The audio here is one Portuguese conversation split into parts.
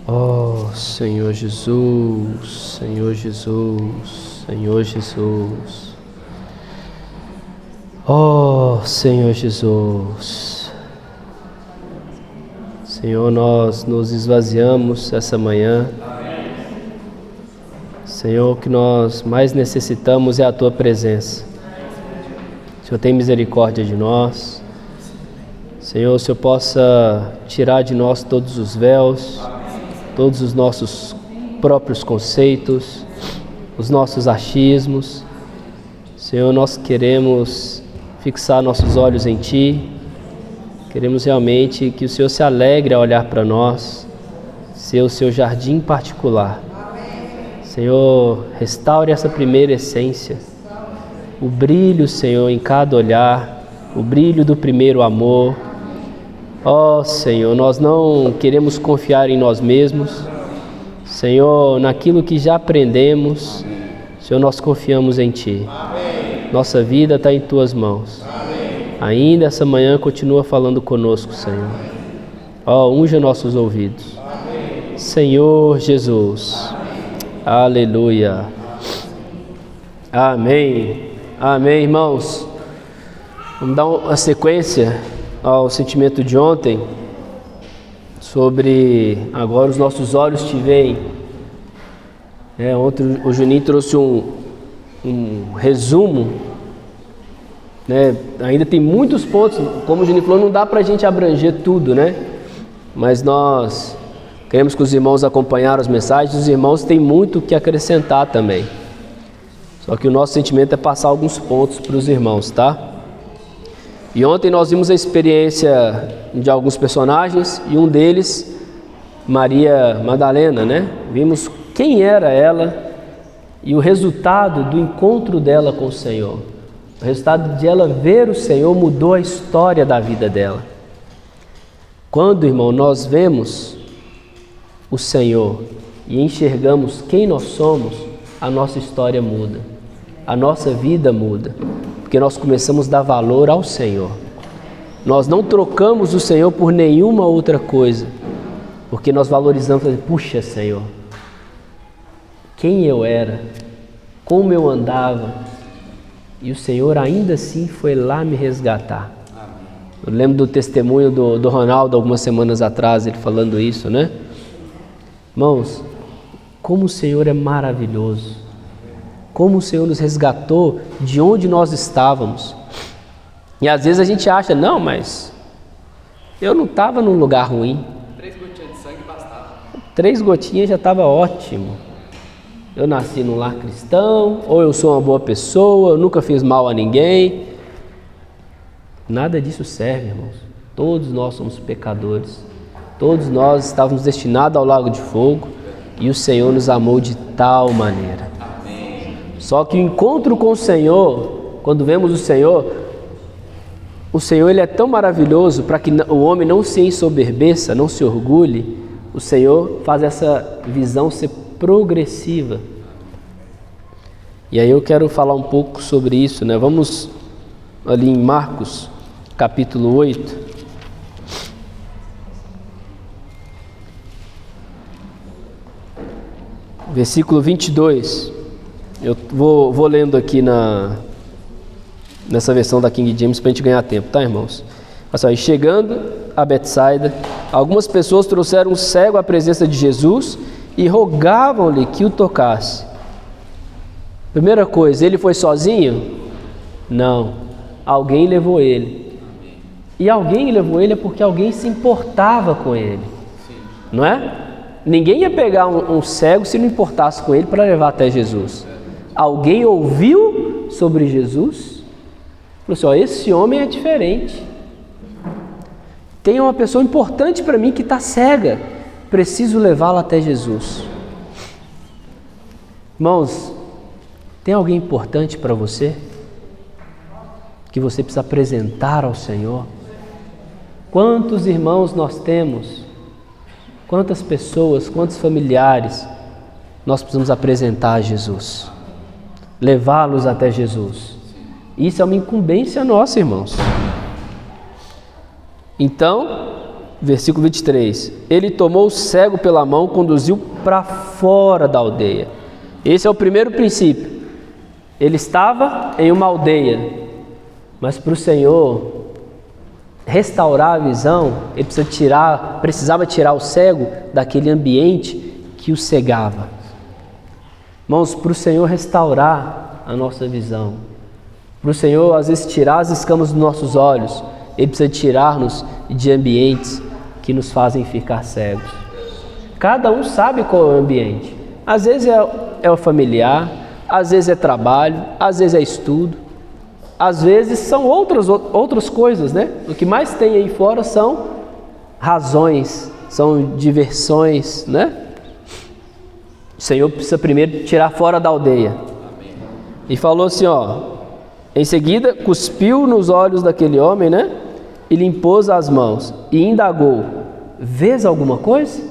Oh, Senhor Jesus, Senhor Jesus, Senhor Jesus. Oh, Senhor Jesus. Senhor, nós nos esvaziamos essa manhã. Senhor, o que nós mais necessitamos é a Tua presença. Senhor, tem misericórdia de nós. Senhor, o Senhor possa tirar de nós todos os véus, todos os nossos próprios conceitos, os nossos achismos. Senhor, nós queremos fixar nossos olhos em Ti. Queremos realmente que o Senhor se alegre ao olhar para nós, ser o Seu jardim particular. Senhor, restaure essa primeira essência, o brilho, Senhor, em cada olhar, o brilho do primeiro amor. Ó Senhor, nós não queremos confiar em nós mesmos. Senhor, naquilo que já aprendemos, Senhor, nós confiamos em Ti. Nossa vida está em Tuas mãos. Ainda essa manhã continua falando conosco, Senhor. Ó, unja nossos ouvidos. Senhor Jesus. Aleluia. Amém. Amém, irmãos. Vamos dar uma sequência ao sentimento de ontem sobre agora os nossos olhos te veem. Ontem o Juninho trouxe um resumo, né? Ainda tem muitos pontos, como o Juninho falou, não dá pra gente abranger tudo, né? Mas nós queremos que os irmãos acompanharam as mensagens. Os irmãos têm muito o que acrescentar também. Só que o nosso sentimento é passar alguns pontos para os irmãos, tá? E ontem nós vimos a experiência de alguns personagens e um deles, Maria Madalena, né? Vimos quem era ela e o resultado do encontro dela com o Senhor. O resultado de ela ver o Senhor mudou a história da vida dela. Quando, irmão, nós vemos o Senhor e enxergamos quem nós somos, a nossa história muda, a nossa vida muda, porque nós começamos a dar valor ao Senhor. Nós não trocamos o Senhor por nenhuma outra coisa, porque nós valorizamos, puxa, Senhor, quem eu era, como eu andava, e o Senhor ainda assim foi lá me resgatar. Eu lembro do testemunho do Ronaldo algumas semanas atrás, ele falando isso, né? Irmãos, como o Senhor é maravilhoso, como o Senhor nos resgatou de onde nós estávamos. E às vezes a gente acha, não, mas eu não estava num lugar ruim. 3 gotinhas de sangue bastava. 3 gotinhas já estava ótimo. Eu nasci num lar cristão, ou eu sou uma boa pessoa, eu nunca fiz mal a ninguém. Nada disso serve, irmãos. Todos nós somos pecadores. Todos nós estávamos destinados ao lago de fogo e o Senhor nos amou de tal maneira. Amém. Só que o encontro com o Senhor, quando vemos o Senhor ele é tão maravilhoso para que o homem não se ensoberbeça, não se orgulhe. O Senhor faz essa visão ser progressiva. E aí eu quero falar um pouco sobre isso, né? Vamos ali em Marcos, capítulo 8. Versículo 22, eu vou lendo aqui nessa versão da King James para a gente ganhar tempo, tá, irmãos? Assim, chegando a Betsaida, algumas pessoas trouxeram um cego à presença de Jesus e rogavam-lhe que o tocasse. Primeira coisa, ele foi sozinho? Não, alguém levou ele. E alguém levou ele é porque alguém se importava com ele, não é? Ninguém ia pegar um cego se não importasse com ele para levar até Jesus. Alguém ouviu sobre Jesus, falou assim, ó, esse homem é diferente. Tem uma pessoa importante para mim que está cega, preciso levá-la até Jesus. Irmãos, tem alguém importante para você? Que você precisa apresentar ao Senhor? Quantos irmãos nós temos? Quantas pessoas, quantos familiares nós precisamos apresentar a Jesus, levá-los até Jesus? Isso é uma incumbência nossa, irmãos. Então, versículo 23. Ele tomou o cego pela mão, conduziu para fora da aldeia. Esse é o primeiro princípio. Ele estava em uma aldeia, mas para o Senhor restaurar a visão, ele precisava tirar o cego daquele ambiente que o cegava. Irmãos, para o Senhor restaurar a nossa visão, para o Senhor às vezes tirar as escamas dos nossos olhos, ele precisa tirar-nos de ambientes que nos fazem ficar cegos. Cada um sabe qual é o ambiente. Às vezes é o familiar, às vezes é trabalho, às vezes é estudo, às vezes são outras coisas, né? O que mais tem aí fora são razões, são diversões, né? O Senhor precisa primeiro tirar fora da aldeia. E falou assim, em seguida cuspiu nos olhos daquele homem, né? E lhe impôs as mãos e indagou: vês alguma coisa?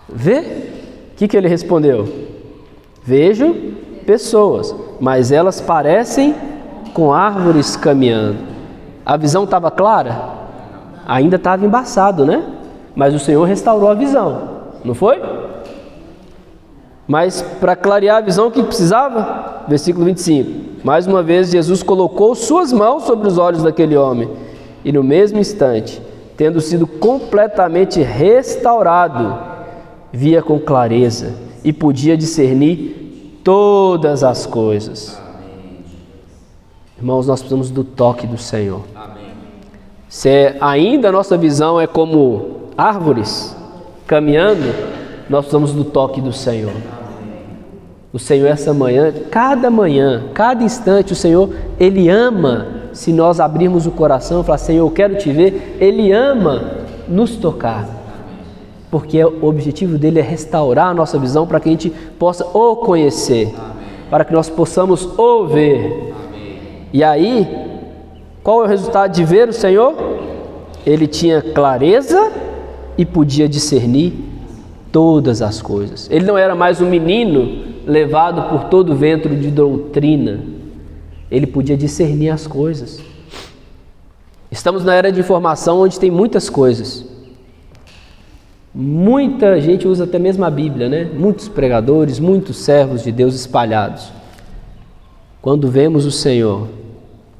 Vê? O que ele respondeu? Vejo pessoas, mas elas parecem com árvores caminhando. A visão estava clara? Ainda estava embaçado, né? Mas o Senhor restaurou a visão, não foi? Mas para clarear a visão, o que precisava? Versículo 25. Mais uma vez Jesus colocou suas mãos sobre os olhos daquele homem, e no mesmo instante, tendo sido completamente restaurado, via com clareza e podia discernir todas as coisas. Irmãos, nós precisamos do toque do Senhor. Se ainda a nossa visão é como árvores caminhando, nós precisamos do toque do Senhor. O Senhor essa manhã, cada instante, o Senhor, Ele ama, se nós abrirmos o coração e falar: Senhor, eu quero te ver, Ele ama nos tocar. Porque o objetivo dele é restaurar a nossa visão para que a gente possa o conhecer, para que nós possamos o ver. E aí, qual é o resultado de ver o Senhor? Ele tinha clareza e podia discernir todas as coisas. Ele não era mais um menino levado por todo o vento de doutrina. Ele podia discernir as coisas. Estamos na era de informação onde tem muitas coisas. Muita gente usa até mesmo a Bíblia, né? Muitos pregadores, muitos servos de Deus espalhados. Quando vemos o Senhor,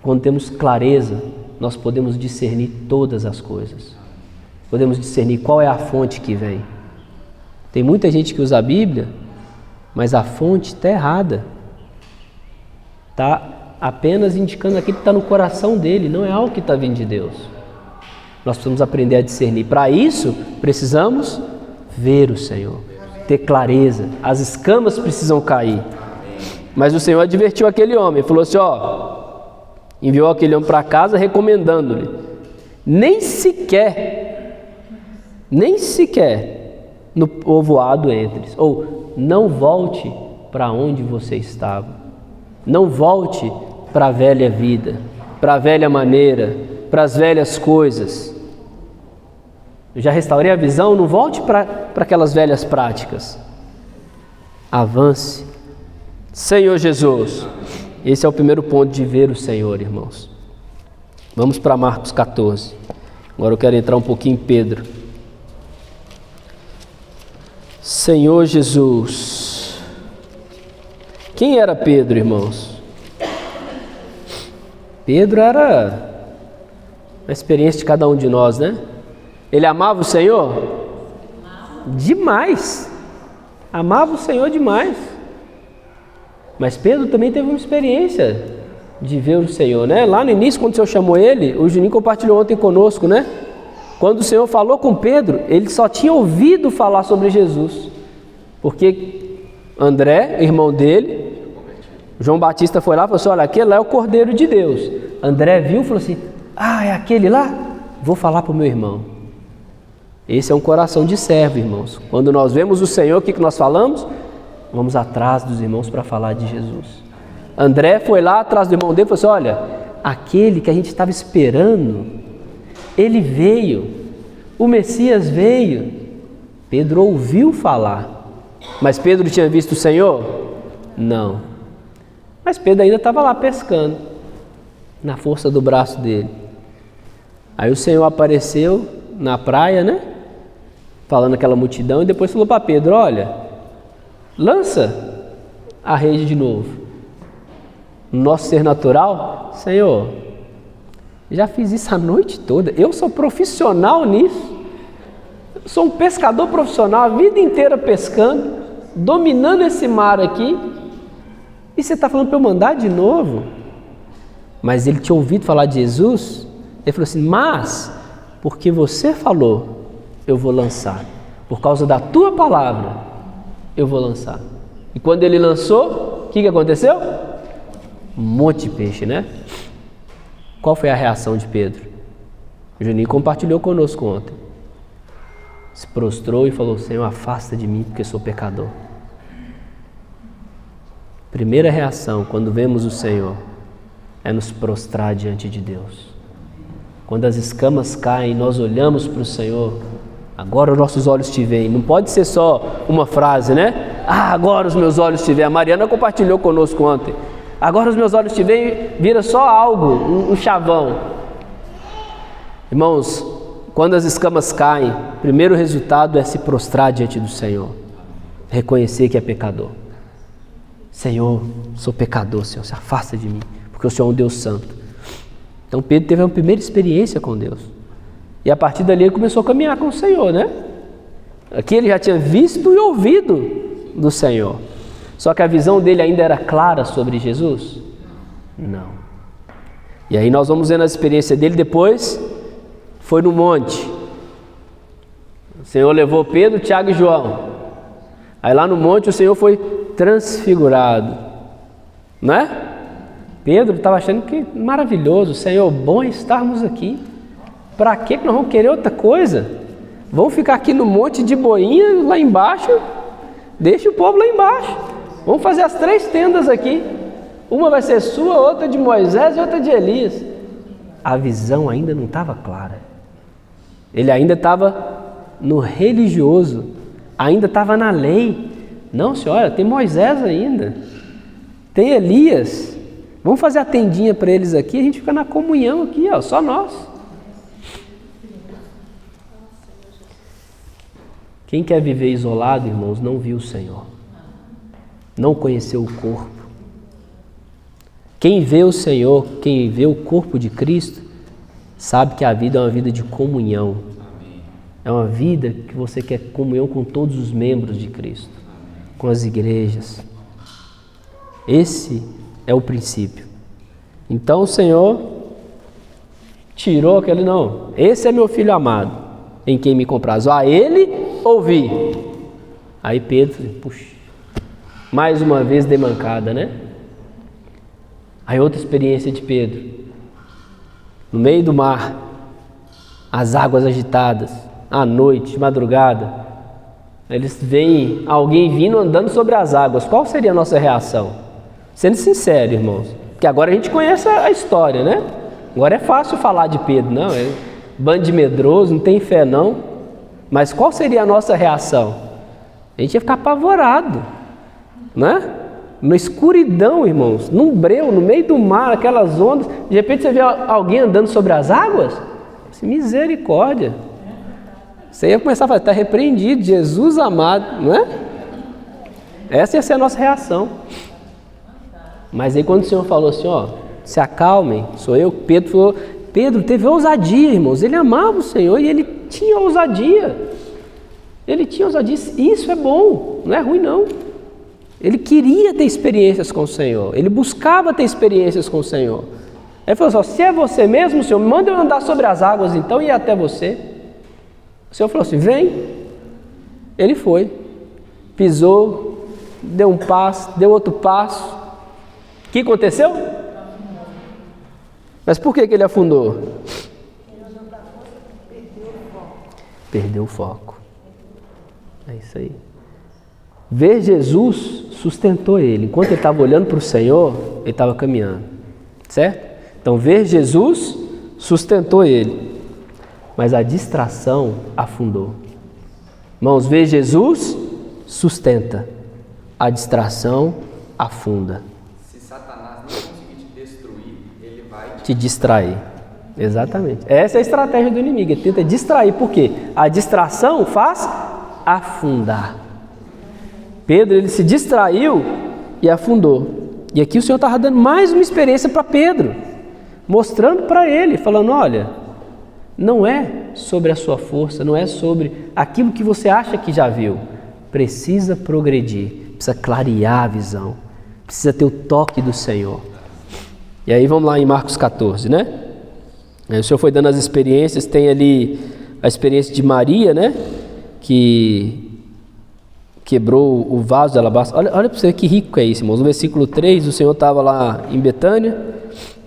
quando temos clareza, nós podemos discernir todas as coisas. Podemos discernir qual é a fonte que vem. Tem muita gente que usa a Bíblia, mas a fonte está errada. Está apenas indicando aquilo que está no coração dele, não é algo que está vindo de Deus. Nós precisamos aprender a discernir. Para isso, precisamos ver o Senhor, ter clareza. As escamas precisam cair. Mas o Senhor advertiu aquele homem, falou assim, enviou aquele homem para casa recomendando-lhe: nem sequer no povoado entres, ou não volte para onde você estava. Não volte para a velha vida, para a velha maneira, para as velhas coisas. Eu já restaurei a visão, não volte para aquelas velhas práticas. Avance. Senhor Jesus. Esse é o primeiro ponto de ver o Senhor, irmãos. Vamos para Marcos 14. Agora eu quero entrar um pouquinho em Pedro. Senhor Jesus. Quem era Pedro, irmãos? Pedro era a experiência de cada um de nós, né? Ele amava o Senhor? Demais. Amava o Senhor demais. Mas Pedro também teve uma experiência de ver o Senhor, né? Lá no início, quando o Senhor chamou ele, o Juninho compartilhou ontem conosco, né? Quando o Senhor falou com Pedro, ele só tinha ouvido falar sobre Jesus. Porque André, irmão dele, João Batista foi lá e falou assim: olha, aquele lá é o Cordeiro de Deus. André viu e falou assim: é aquele lá? Vou falar para o meu irmão. Esse é um coração de servo, irmãos. Quando nós vemos o Senhor, o que nós falamos? Vamos atrás dos irmãos para falar de Jesus. André foi lá atrás do irmão dele e falou assim: olha, aquele que a gente estava esperando, ele veio, o Messias veio. Pedro ouviu falar, mas Pedro tinha visto o Senhor? Não. Mas Pedro ainda estava lá pescando, na força do braço dele. Aí o Senhor apareceu na praia, né? Falando aquela multidão, e depois falou para Pedro: olha, lança a rede de novo. No nosso ser natural, Senhor, já fiz isso a noite toda, eu sou profissional nisso, sou um pescador profissional, a vida inteira pescando, dominando esse mar aqui, e você está falando para eu mandar de novo? Mas ele tinha ouvido falar de Jesus, ele falou assim: mas, porque você falou, eu vou lançar, por causa da tua palavra, eu vou lançar. E quando ele lançou, o que aconteceu? Um monte de peixe, né? Qual foi a reação de Pedro? O Juninho compartilhou conosco ontem. Se prostrou e falou: Senhor, afasta de mim, porque sou pecador. Primeira reação quando vemos o Senhor é nos prostrar diante de Deus. Quando as escamas caem, nós olhamos para o Senhor. Agora os nossos olhos te veem. Não pode ser só uma frase, né? Ah, agora os meus olhos te veem. A Mariana compartilhou conosco ontem. Agora os meus olhos te veem, vira só algo, um chavão. Irmãos, quando as escamas caem, o primeiro resultado é se prostrar diante do Senhor. Reconhecer que é pecador. Senhor, sou pecador, Senhor, se afasta de mim, porque o Senhor é um Deus santo. Então Pedro teve uma primeira experiência com Deus. E a partir dali ele começou a caminhar com o Senhor, né? Aqui ele já tinha visto e ouvido do Senhor. Só que a visão dele ainda era clara sobre Jesus? Não. E aí nós vamos vendo a experiência dele depois. Foi no monte. O Senhor levou Pedro, Tiago e João. Aí lá no monte o Senhor foi transfigurado. Não é? Pedro estava achando que maravilhoso. Senhor, bom é estarmos aqui. Para que nós vamos querer outra coisa? Vamos ficar aqui no monte de boinha lá embaixo? Deixa o povo lá embaixo. Vamos fazer as 3 tendas aqui. Uma vai ser sua, outra de Moisés e outra de Elias. A visão ainda não estava clara. Ele ainda estava no religioso. Ainda estava na lei. Não, senhora, tem Moisés ainda. Tem Elias. Vamos fazer a tendinha para eles aqui. A gente fica na comunhão aqui, ó, só nós. Quem quer viver isolado, irmãos, não viu o Senhor. Não conheceu o corpo. Quem vê o Senhor, quem vê o corpo de Cristo, sabe que a vida é uma vida de comunhão. É uma vida que você quer comunhão com todos os membros de Cristo, com as igrejas. Esse é o princípio. Então o Senhor tirou aquele, não, esse é meu filho amado, em quem me compraz. A ele ouvi. Aí Pedro, puxa, mais uma vez demancada, né? Aí outra experiência de Pedro. No meio do mar, as águas agitadas, à noite, de madrugada, eles veem alguém vindo andando sobre as águas. Qual seria a nossa reação? Sendo sincero, irmãos, porque agora a gente conhece a história, né? Agora é fácil falar de Pedro, não, é bando de medroso, não tem fé não. Mas qual seria a nossa reação? A gente ia ficar apavorado, né? Na escuridão, irmãos, num breu, no meio do mar, aquelas ondas, de repente você vê alguém andando sobre as águas, assim, misericórdia. Você ia começar a falar, está repreendido, Jesus amado, não é? Essa ia ser a nossa reação. Mas aí quando o Senhor falou assim, ó, se acalmem, sou eu, Pedro falou, Pedro teve ousadia, irmãos, ele amava o Senhor e ele tinha ousadia. Ele tinha ousadia, isso é bom, não é ruim não. Ele queria ter experiências com o Senhor, ele buscava ter experiências com o Senhor. Aí ele falou assim, se é você mesmo, Senhor, manda eu andar sobre as águas então e ir até você. O Senhor falou assim, vem. Ele foi, pisou, deu um passo, deu outro passo. O que aconteceu? Mas por que ele afundou? Perdeu o foco. É isso aí. Ver Jesus sustentou ele. Enquanto ele estava olhando para o Senhor, ele estava caminhando. Certo? Então, ver Jesus sustentou ele. Mas a distração afundou. Irmãos, ver Jesus sustenta. A distração afunda. Se Satanás não conseguir te destruir, ele vai Te distrair. Exatamente. Essa é a estratégia do inimigo, ele tenta distrair. Por quê? A distração faz afundar. Pedro, ele se distraiu e afundou. E aqui o Senhor estava dando mais uma experiência para Pedro, mostrando para ele, falando, olha, não é sobre a sua força, não é sobre aquilo que você acha que já viu. Precisa progredir, precisa clarear a visão, precisa ter o toque do Senhor. E aí vamos lá em Marcos 14, né? Aí o Senhor foi dando as experiências, tem ali a experiência de Maria, né? Que quebrou o vaso de alabastro. Olha para você que rico é isso, irmãos. No versículo 3, o Senhor estava lá em Betânia,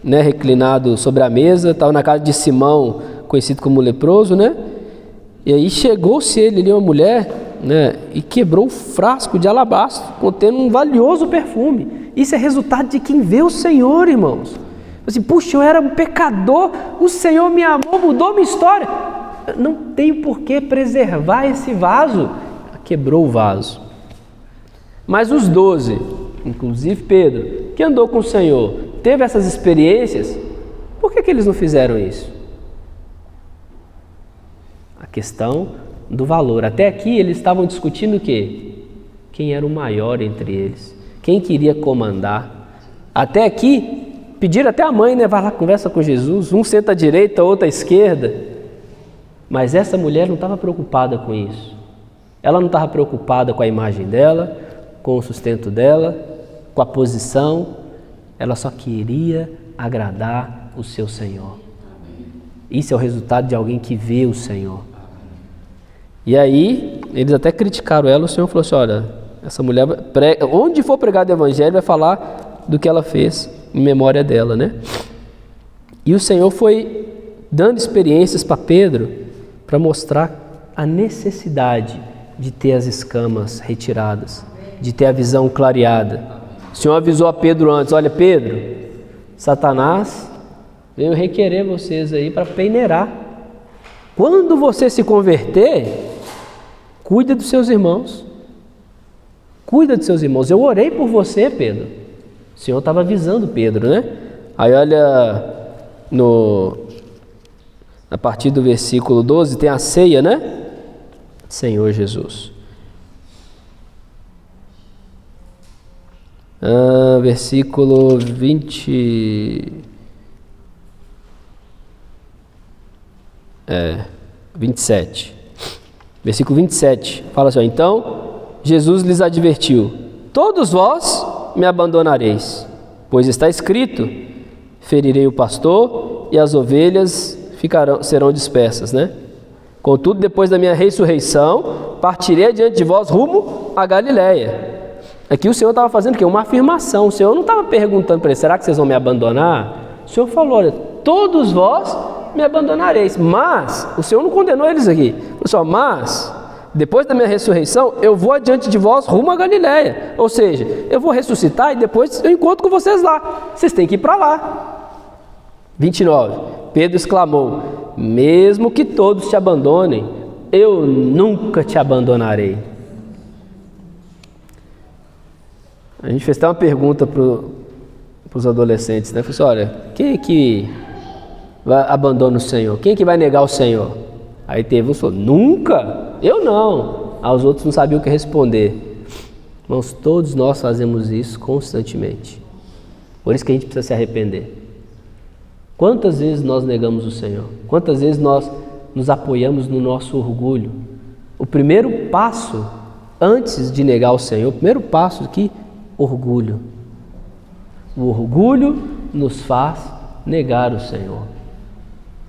né? Reclinado sobre a mesa, estava na casa de Simão, conhecido como leproso, né? E aí chegou-se ele ali, uma mulher, né? E quebrou o frasco de alabastro, contendo um valioso perfume. Isso é resultado de quem vê o Senhor, irmãos. Assim, puxa, eu era um pecador, o Senhor me amou, mudou minha história. Eu não tenho por que preservar esse vaso. Quebrou o vaso. Mas os 12, inclusive Pedro, que andou com o Senhor, teve essas experiências, por que eles não fizeram isso? A questão do valor. Até aqui eles estavam discutindo o quê? Quem era o maior entre eles? Quem queria comandar? Até aqui, pediram até a mãe, né? Vai lá, conversa com Jesus. Um senta à direita, outro à esquerda. Mas essa mulher não estava preocupada com isso. Ela não estava preocupada com a imagem dela, com o sustento dela, com a posição. Ela só queria agradar o seu Senhor. Isso é o resultado de alguém que vê o Senhor. E aí, eles até criticaram ela. O Senhor falou assim, olha, essa mulher, onde for pregado o evangelho, vai falar do que ela fez em memória dela, né? E o Senhor foi dando experiências para Pedro para mostrar a necessidade de ter as escamas retiradas, de ter a visão clareada. O Senhor avisou a Pedro antes, olha Pedro, Satanás veio requerer vocês aí para peneirar. Quando você se converter, cuida dos seus irmãos. Cuida dos seus irmãos. Eu orei por você, Pedro. O Senhor estava avisando Pedro, né? Aí olha, a partir do versículo 12, tem a ceia, né? Senhor Jesus. Versículo 27. Versículo 27. Fala assim, então Jesus lhes advertiu, todos vós me abandonareis, pois está escrito, ferirei o pastor e as ovelhas serão dispersas, né? Contudo, depois da minha ressurreição, partirei adiante de vós rumo a Galiléia. Aqui o Senhor estava fazendo o quê? Uma afirmação. O Senhor não estava perguntando para ele, será que vocês vão me abandonar? O Senhor falou, olha, todos vós me abandonareis. Mas, o Senhor não condenou eles aqui. Pessoal, mas, depois da minha ressurreição, eu vou adiante de vós rumo a Galiléia. Ou seja, eu vou ressuscitar e depois eu encontro com vocês lá. Vocês têm que ir para lá. 29. Pedro exclamou, mesmo que todos te abandonem, eu nunca te abandonarei. A gente fez até uma pergunta para os adolescentes, né? Falei assim, olha, quem é que abandona o Senhor? Quem é que vai negar o Senhor? Aí teve um que falou, nunca? Eu não. Aí os outros não sabiam o que responder. Irmãos, todos nós fazemos isso constantemente. Por isso que a gente precisa se arrepender. Quantas vezes nós negamos o Senhor? Quantas vezes nós nos apoiamos no nosso orgulho? O primeiro passo, antes de negar o Senhor, o primeiro passo aqui, orgulho. O orgulho nos faz negar o Senhor.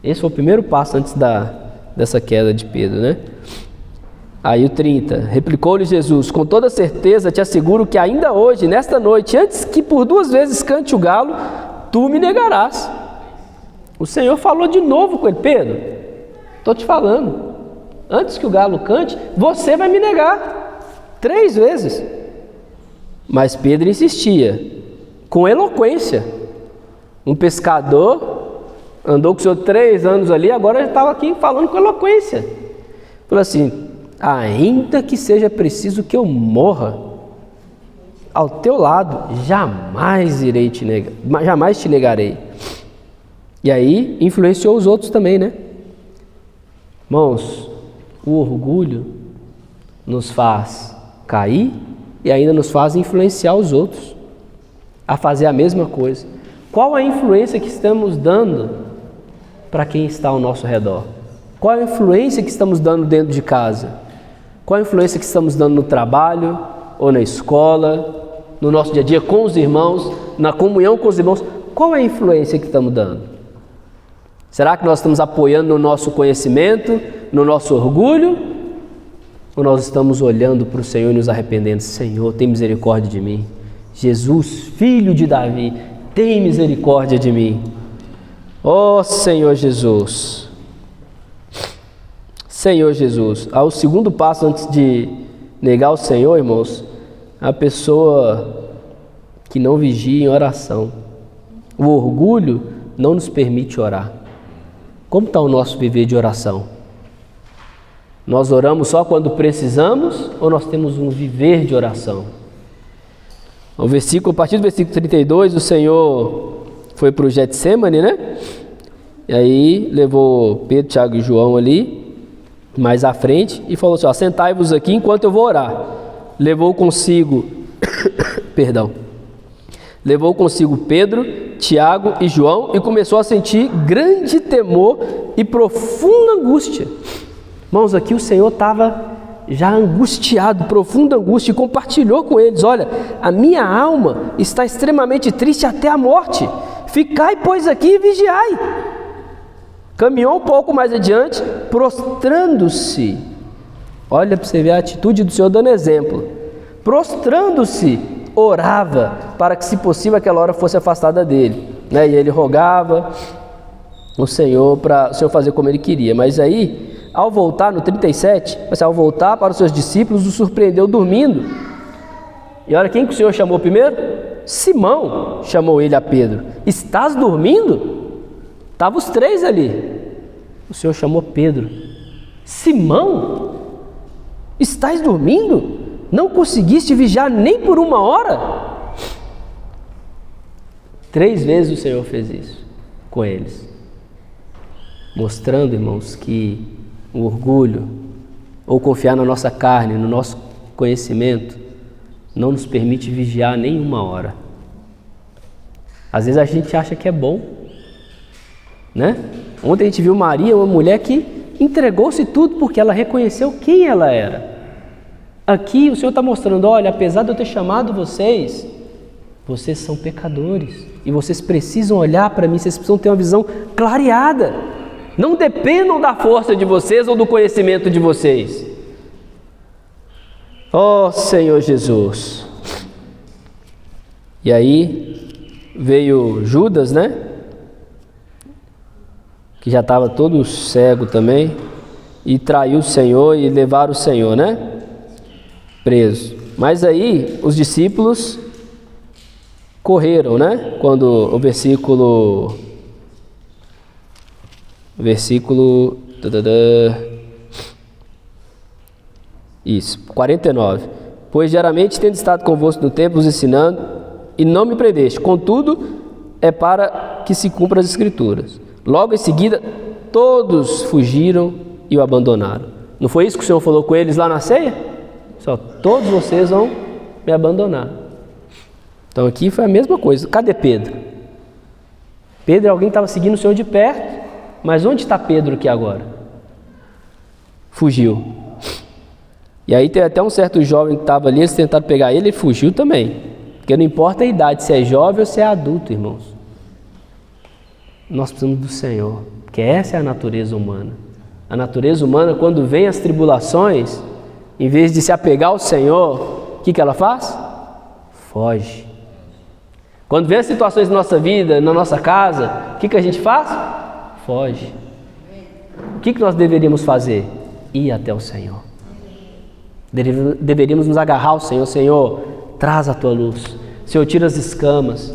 Esse foi o primeiro passo antes dessa queda de Pedro, né? Aí o 30, replicou-lhe Jesus, com toda certeza te asseguro que ainda hoje, nesta noite, antes que por 2 vezes cante o galo, tu me negarás. O Senhor falou de novo com ele, Pedro, estou te falando, antes que o galo cante, você vai me negar 3 vezes. Mas Pedro insistia, com eloquência. Um pescador andou com o Senhor 3 anos ali, agora ele estava aqui falando com eloquência. Falou assim, ainda que seja preciso que eu morra, ao teu lado jamais irei te negar, jamais te negarei. E aí influenciou os outros também, né? Irmãos, o orgulho nos faz cair e ainda nos faz influenciar os outros a fazer a mesma coisa. Qual a influência que estamos dando para quem está ao nosso redor? Qual a influência que estamos dando dentro de casa? Qual a influência que estamos dando no trabalho ou na escola, no nosso dia a dia com os irmãos, na comunhão com os irmãos? Qual é a influência que estamos dando? Será que nós estamos apoiando no nosso conhecimento, no nosso orgulho? Ou nós estamos olhando para o Senhor e nos arrependendo? Senhor, tem misericórdia de mim. Jesus, filho de Davi, tem misericórdia de mim. Ó Senhor Jesus. Senhor Jesus. O segundo passo antes de negar o Senhor, irmãos, a pessoa que não vigia em oração. O orgulho não nos permite orar. Como está o nosso viver de oração? Nós oramos só quando precisamos ou nós temos um viver de oração? A partir do versículo 32, o Senhor foi para o Getsemane, né? E aí levou Pedro, Tiago e João ali, mais à frente, e falou assim, ó, sentai-vos aqui enquanto eu vou orar. Levou consigo, levou consigo Pedro, Tiago e João e começou a sentir grande temor e profunda angústia. Irmãos, aqui o Senhor estava já angustiado, profunda angústia, e compartilhou com eles, olha, a minha alma está extremamente triste até a morte, ficai pois aqui e vigiai. Caminhou um pouco mais adiante, prostrando-se, olha para você ver a atitude do Senhor dando exemplo, prostrando-se, orava para que, se possível, aquela hora fosse afastada dele, né? E ele rogava o Senhor para o Senhor fazer como ele queria. Mas aí, ao voltar no 37, ao voltar para os seus discípulos, o surpreendeu dormindo. E olha quem que o Senhor chamou primeiro? Simão chamou ele a Pedro. Estás dormindo? Estavam os três ali. O Senhor chamou Pedro. Simão, estás dormindo? Não conseguiste vigiar nem por uma hora? 3 vezes o Senhor fez isso com eles, mostrando, irmãos, que o orgulho ou confiar na nossa carne, no nosso conhecimento, não nos permite vigiar nem uma hora. Às vezes a gente acha que é bom, né? Ontem a gente viu Maria, uma mulher que entregou-se tudo porque ela reconheceu quem ela era. Aqui o Senhor está mostrando, olha, apesar de eu ter chamado vocês, vocês são pecadores e vocês precisam olhar para mim, vocês precisam ter uma visão clareada. Não dependam da força de vocês ou do conhecimento de vocês. Ó Senhor Jesus. E aí veio Judas, né? Que já estava todo cego também, e traiu o Senhor e levaram o Senhor, né? Preso. Mas aí os discípulos correram, né? Quando o versículo isso, 49. Pois geralmente tendo estado convosco no templo, vos ensinando, e não me prendeste. Contudo, é para que se cumpra as Escrituras. Logo em seguida, todos fugiram e o abandonaram. Não foi isso que o Senhor falou com eles lá na ceia? Só, todos vocês vão me abandonar. Então aqui foi a mesma coisa. Cadê Pedro? Pedro é alguém que estava seguindo o Senhor de perto, mas onde está Pedro aqui agora? Fugiu. E aí tem até um certo jovem que estava ali, eles tentaram pegar ele e fugiu também. Porque não importa a idade, se é jovem ou se é adulto, irmãos. Nós precisamos do Senhor, porque essa é a natureza humana. A natureza humana, quando vem as tribulações, em vez de se apegar ao Senhor, o que ela faz? Foge. Quando vem as situações na nossa vida, na nossa casa, o que a gente faz? Foge. O que nós deveríamos fazer? Ir até o Senhor. Deveríamos nos agarrar ao Senhor. Senhor, traz a tua luz. Senhor, tira as escamas.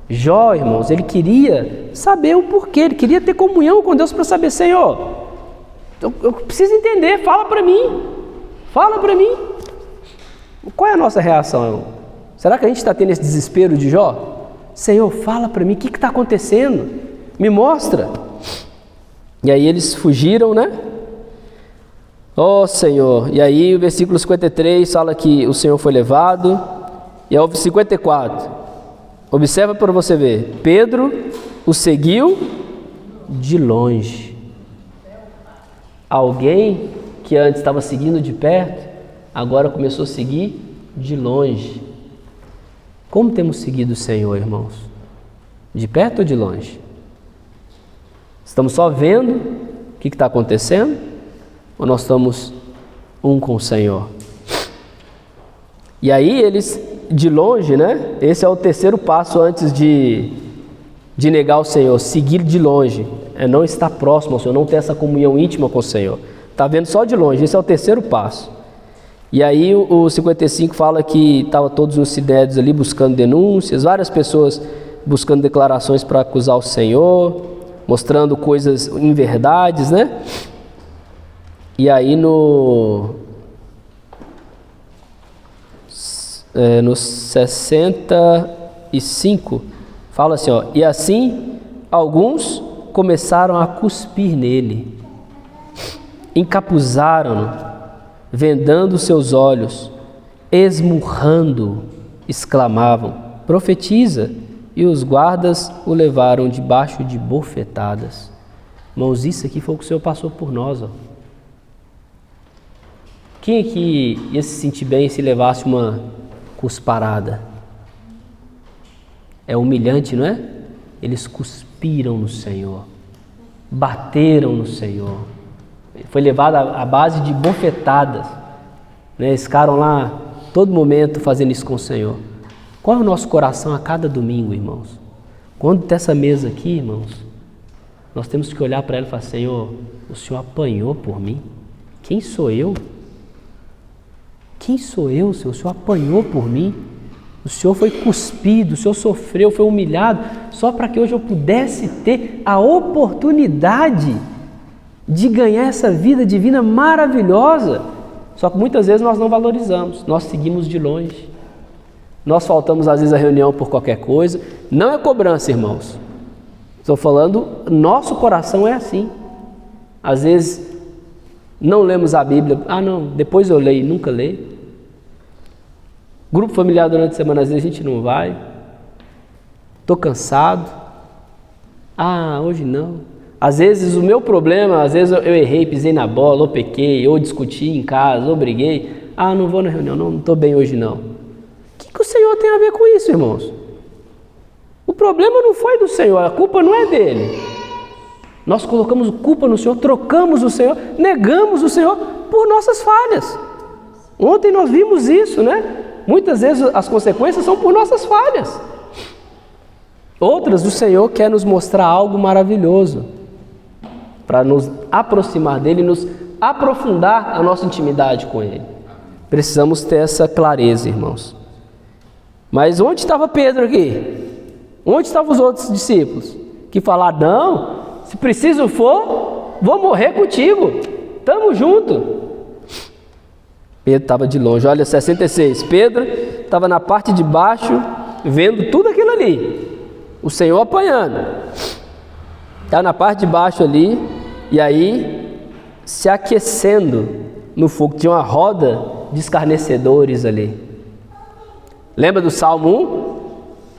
Jó, irmãos, ele queria saber o porquê, ele queria ter comunhão com Deus para saber, Senhor, eu preciso entender, fala para mim. Qual é a nossa reação, irmão? Será que a gente está tendo esse desespero de Jó? Senhor, fala para mim, o que está acontecendo? Me mostra. E aí eles fugiram, né? Ó Senhor. E aí o versículo 53 fala que o Senhor foi levado. E aí o 54. Observa para você ver. Pedro o seguiu de longe. Alguém que antes estava seguindo de perto, agora começou a seguir de longe. Como temos seguido o Senhor, irmãos? De perto ou de longe? Estamos só vendo o que está acontecendo? Ou nós estamos um com o Senhor? E aí eles, de longe, né? Esse é o terceiro passo antes de negar o Senhor. Seguir de longe. É não estar próximo ao Senhor, não ter essa comunhão íntima com o Senhor. Está vendo só de longe, esse é o terceiro passo. E aí o 55 fala que estavam todos os sinédrios ali buscando denúncias, várias pessoas buscando declarações para acusar o Senhor, mostrando coisas, inverdades, né? E aí no 65 fala assim, ó, e assim alguns começaram a cuspir nele, encapuzaram-no, vendando seus olhos, esmurrando, exclamavam, profetiza, e os guardas o levaram debaixo de bofetadas. Irmãos, isso aqui foi o que o Senhor passou por nós, ó. Quem aqui ia se sentir bem se levasse uma cusparada? É humilhante, não é? Eles cuspiram no Senhor, bateram no Senhor. Foi levado à base de bofetadas, né? Eles ficaram lá todo momento fazendo isso com o Senhor. Qual é o nosso coração a cada domingo, irmãos? Quando tem essa mesa aqui, irmãos, nós temos que olhar para ela e falar, Senhor, o Senhor apanhou por mim? Quem sou eu? Quem sou eu, Senhor? O Senhor apanhou por mim? O Senhor foi cuspido, o Senhor sofreu, foi humilhado, só para que hoje eu pudesse ter a oportunidade de ganhar essa vida divina maravilhosa. Só que muitas vezes nós não valorizamos, nós seguimos de longe. Nós faltamos às vezes a reunião por qualquer coisa. Não é cobrança, irmãos. Estou falando, nosso coração é assim. Às vezes não lemos a Bíblia. Ah não, depois eu leio, nunca leio. Grupo familiar durante a semana, às vezes a gente não vai. Estou cansado. Ah, hoje não. Às vezes o meu problema, às vezes eu errei, pisei na bola, ou pequei, ou discuti em casa, ou briguei. Ah, não vou na reunião, não estou bem hoje não. O que o Senhor tem a ver com isso, irmãos? O problema não foi do Senhor, a culpa não é dele. Nós colocamos culpa no Senhor, trocamos o Senhor, negamos o Senhor por nossas falhas. Ontem nós vimos isso, né? Muitas vezes as consequências são por nossas falhas. Outras, o Senhor quer nos mostrar algo maravilhoso, para nos aproximar dele e nos aprofundar a nossa intimidade com ele. Precisamos ter essa clareza, irmãos. Mas onde estava Pedro aqui? Onde estavam os outros discípulos? Que falaram, não, se preciso for, vou morrer contigo, estamos juntos. Pedro estava de longe, olha 66, Pedro estava na parte de baixo, vendo tudo aquilo ali, o Senhor apanhando, está na parte de baixo ali, e aí se aquecendo no fogo, tinha uma roda de escarnecedores ali. Lembra do Salmo 1?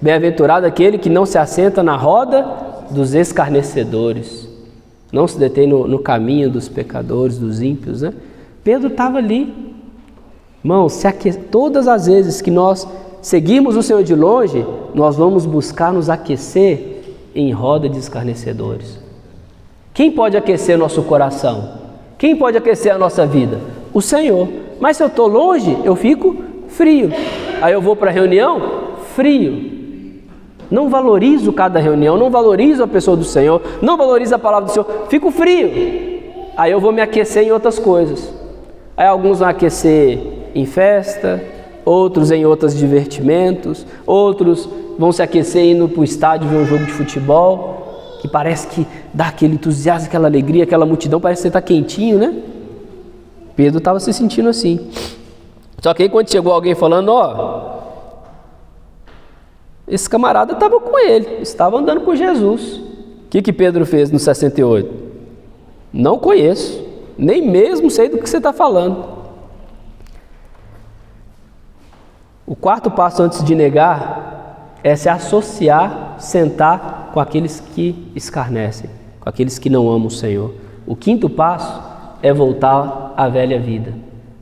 Bem-aventurado aquele que não se assenta na roda dos escarnecedores, não se detém no caminho dos pecadores, dos ímpios, né? Pedro estava ali. Irmãos, todas as vezes que nós seguimos o Senhor de longe, nós vamos buscar nos aquecer em roda de escarnecedores. Quem pode aquecer nosso coração? Quem pode aquecer a nossa vida? O Senhor. Mas se eu estou longe, eu fico frio. Aí eu vou para a reunião, frio. Não valorizo cada reunião, não valorizo a pessoa do Senhor, não valorizo a palavra do Senhor, fico frio. Aí eu vou me aquecer em outras coisas. Aí alguns vão aquecer em festa, outros em outros divertimentos, outros vão se aquecer indo para o estádio ver um jogo de futebol, que parece que dá aquele entusiasmo, aquela alegria, aquela multidão, parece que você está quentinho, né? Pedro estava se sentindo assim. Só que aí quando chegou alguém falando, ó, esse camarada estava com ele, estava andando com Jesus. que Pedro fez no 68? Não conheço, nem mesmo sei do que você está falando. O quarto passo antes de negar é se associar, sentar com aqueles que escarnecem, com aqueles que não amam o Senhor. O quinto passo é voltar à velha vida.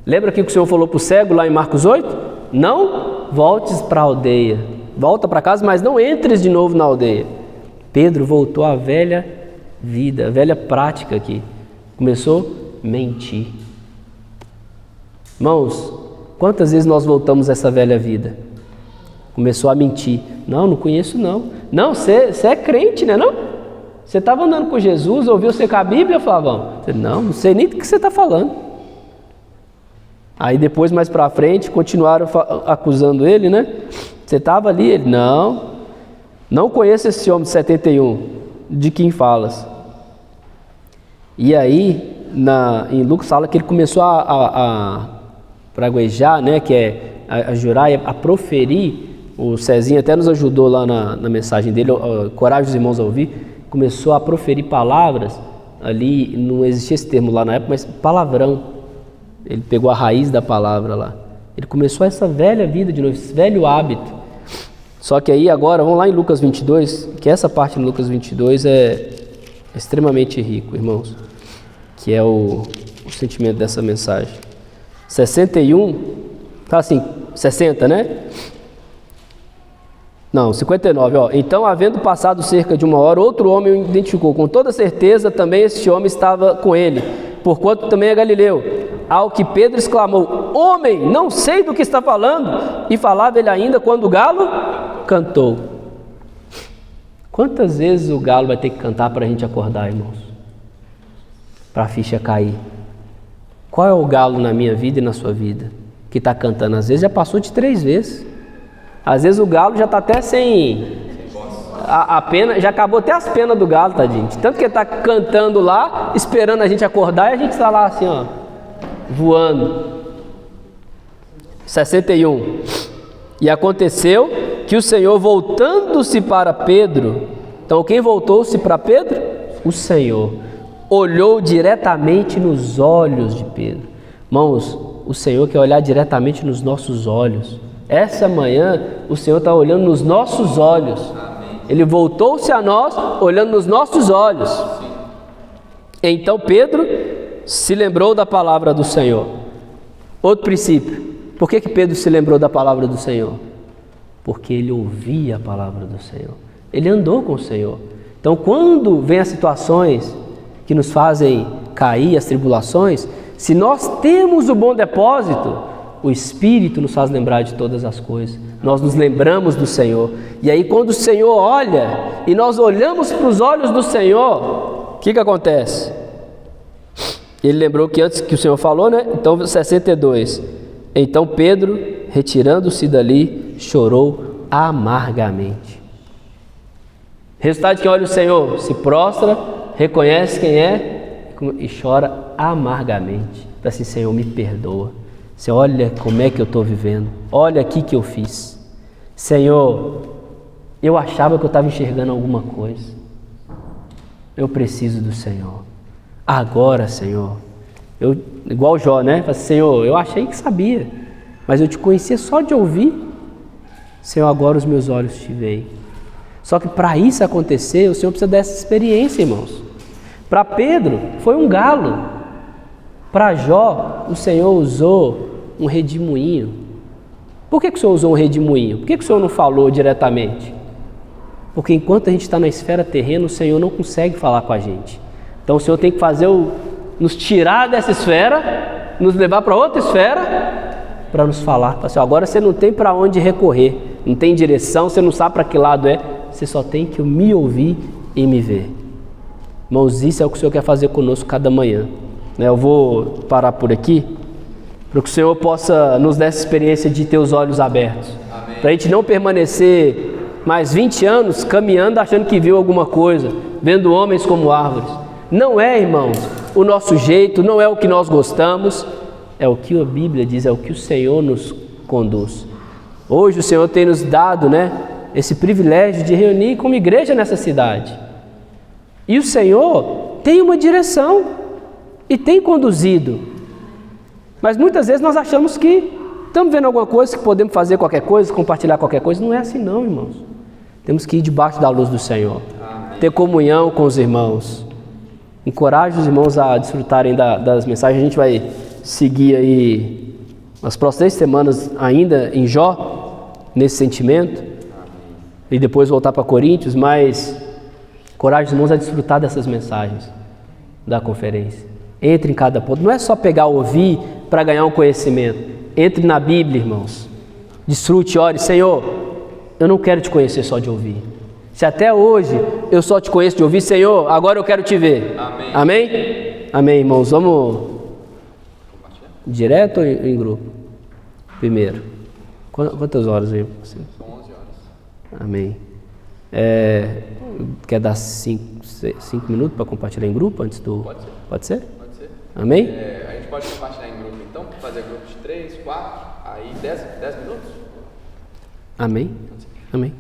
Lembra que o Senhor falou para o cego lá em Marcos 8? Não voltes para a aldeia. Volta para casa, mas não entres de novo na aldeia. Pedro voltou à velha vida, a velha prática aqui. Começou a mentir. Irmãos, quantas vezes nós voltamos a essa velha vida? Começou a mentir. Não conheço não. Não, você é crente, né não? Você estava andando com Jesus, ouviu você com a Bíblia, Flavão? Não sei nem do que você está falando. Aí depois, mais para frente, continuaram acusando ele, né? Você estava ali? Ele, não conheço esse homem de 71, de quem falas. E aí, em Lucas fala que ele começou a praguejar, né? Que é a jurar e a proferir. O Cezinho até nos ajudou lá na mensagem dele, coragem os irmãos a ouvir. Começou a proferir palavras, ali não existia esse termo lá na época, mas palavrão. Ele pegou a raiz da palavra lá. Ele começou essa velha vida de novo, esse velho hábito. Só que aí agora, vamos lá em Lucas 22, que essa parte de Lucas 22 é extremamente rico, irmãos. Que é o sentimento dessa mensagem. 61, tá assim, 60, né? Não, 59, ó. Então, havendo passado cerca de 1 hora, outro homem o identificou. Com toda certeza, também este homem estava com ele, porquanto também é galileu. Ao que Pedro exclamou: homem, não sei do que está falando. E falava ele ainda quando o galo cantou. Quantas vezes o galo vai ter que cantar para a gente acordar, irmãos? Para a ficha cair. Qual é o galo na minha vida e na sua vida que está cantando? Às vezes já passou de 3 vezes. Às vezes o galo já está até sem a pena, já acabou até as penas do galo, tadinho. Tanto que ele está cantando lá, esperando a gente acordar, e a gente está lá assim, ó, voando. 61. E aconteceu que o Senhor, voltando-se para Pedro, então quem voltou-se para Pedro? O Senhor. Olhou diretamente nos olhos de Pedro. Irmãos, o Senhor quer olhar diretamente nos nossos olhos. Essa manhã, o Senhor está olhando nos nossos olhos. Ele voltou-se a nós, olhando nos nossos olhos. Então Pedro se lembrou da palavra do Senhor. Outro princípio. Por que Pedro se lembrou da palavra do Senhor? Porque ele ouvia a palavra do Senhor. Ele andou com o Senhor. Então, quando vem as situações que nos fazem cair, as tribulações, se nós temos o bom depósito, o Espírito nos faz lembrar de todas as coisas. Nós nos lembramos do Senhor. E aí quando o Senhor olha, e nós olhamos para os olhos do Senhor, o que acontece? Ele lembrou que antes que o Senhor falou, né? Então 62. Então Pedro, retirando-se dali, chorou amargamente. Resultado de quem olha o Senhor, se prostra, reconhece quem é e chora amargamente. Para assim, Senhor, me perdoa. Você olha como é que eu estou vivendo, olha aqui que eu fiz. Senhor, eu achava que eu estava enxergando alguma coisa. Eu preciso do Senhor. Agora, Senhor, igual Jó, né? Senhor, eu achei que sabia, mas eu te conhecia só de ouvir. Senhor, agora os meus olhos te veem. Só que para isso acontecer, o Senhor precisa dessa experiência, irmãos. Para Pedro, foi um galo. Para Jó, o Senhor usou um redemoinho. Por que o Senhor usou um redemoinho? Por que o Senhor não falou diretamente? Porque enquanto a gente está na esfera terrena, o Senhor não consegue falar com a gente. Então o Senhor tem que nos tirar dessa esfera, nos levar para outra esfera, para nos falar. Assim, agora você não tem para onde recorrer, não tem direção, você não sabe para que lado é, você só tem que me ouvir e me ver. Irmãos, isso é o que o Senhor quer fazer conosco cada manhã. Eu vou parar por aqui, para que o Senhor possa nos dar essa experiência de ter os olhos abertos. Para a gente não permanecer mais 20 anos caminhando achando que viu alguma coisa, vendo homens como árvores. Não é, irmãos, o nosso jeito, não é o que nós gostamos, é o que a Bíblia diz, é o que o Senhor nos conduz. Hoje o Senhor tem nos dado, esse privilégio de reunir como igreja nessa cidade. E o Senhor tem uma direção e tem conduzido. Mas muitas vezes nós achamos que estamos vendo alguma coisa, que podemos fazer qualquer coisa, compartilhar qualquer coisa. Não é assim não, irmãos. Temos que ir debaixo da luz do Senhor. Amém. Ter comunhão com os irmãos. Encoraje os irmãos a desfrutarem das mensagens. A gente vai seguir aí as próximas 3 semanas ainda em Jó, nesse sentimento. Amém. E depois voltar para Coríntios, mas encoraje os irmãos a desfrutar dessas mensagens da conferência. Entre em cada ponto. Não é só pegar ouvir para ganhar um conhecimento. Entre na Bíblia, irmãos. Desfrute, ore. Senhor, eu não quero te conhecer só de ouvir. Se até hoje eu só te conheço de ouvir, Senhor, agora eu quero te ver. Amém? Amém, Amém, irmãos. Vamos direto ou em grupo? Primeiro. Quantas horas aí? São 11 horas. Amém. Quer dar 5 minutos para compartilhar em grupo antes do... Pode ser. Pode ser? Pode ser. Amém? A gente pode compartilhar em grupo então, fazer grupo de 3, 4, aí 10 minutos? Amém. Amém.